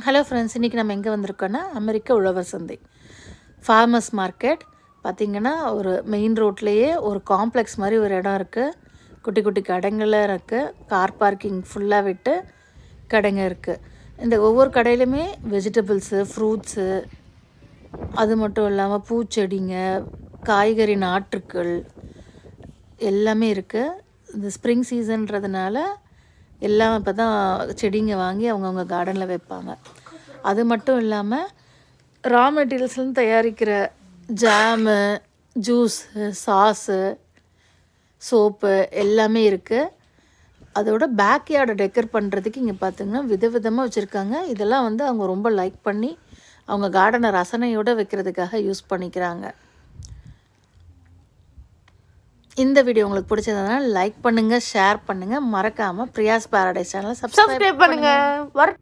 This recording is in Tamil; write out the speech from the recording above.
ஹலோ ஃப்ரெண்ட்ஸ், இன்றைக்கி நம்ம எங்கே வந்திருக்கோன்னா அமெரிக்க உழவர் சந்தை ஃபார்மர்ஸ் மார்க்கெட். பார்த்திங்கன்னா ஒரு மெயின் ரோட்லேயே ஒரு காம்ப்ளெக்ஸ் மாதிரி ஒரு இடம் இருக்குது. குட்டி குட்டி கடைங்கள்லாம் இருக்குது. கார் பார்க்கிங் ஃபுல்லாக விட்டு கடைங்க இருக்குது. இந்த ஒவ்வொரு கடையிலுமே வெஜிடபிள்ஸு, ஃப்ரூட்ஸு, அது மட்டும் இல்லாமல் பூச்செடிங்க, காய்கறி நாற்றுக்கள் எல்லாமே இருக்குது. இந்த ஸ்ப்ரிங் சீசன்றதுனால எல்லாம் இப்போ தான் செடிங்க வாங்கி அவங்கவுங்க கார்டனில் வைப்பாங்க. அது மட்டும் இல்லாமல் ரா மெட்டீரியல்ஸ்லேருந்து தயாரிக்கிற ஜாமு, ஜூஸு, சாஸு, சோப்பு எல்லாமே இருக்குது. அதோட பேக்யார்டை டெக்கர் பண்ணுறதுக்கு இங்கே பார்த்திங்கன்னா விதவிதமாக வச்சுருக்காங்க. இதெல்லாம் வந்து அவங்க ரொம்ப லைக் பண்ணி அவங்க கார்டனை ரசனையோடு வைக்கிறதுக்காக யூஸ் பண்ணிக்கிறாங்க. இந்த வீடியோ உங்களுக்கு பிடிச்சதுனால லைக் பண்ணுங்கள், ஷேர் பண்ணுங்கள், மறக்காமல் பிரியாஸ் பேரடைஸ் சேனலை சப்ஸ்கிரைப் பண்ணுங்கள்.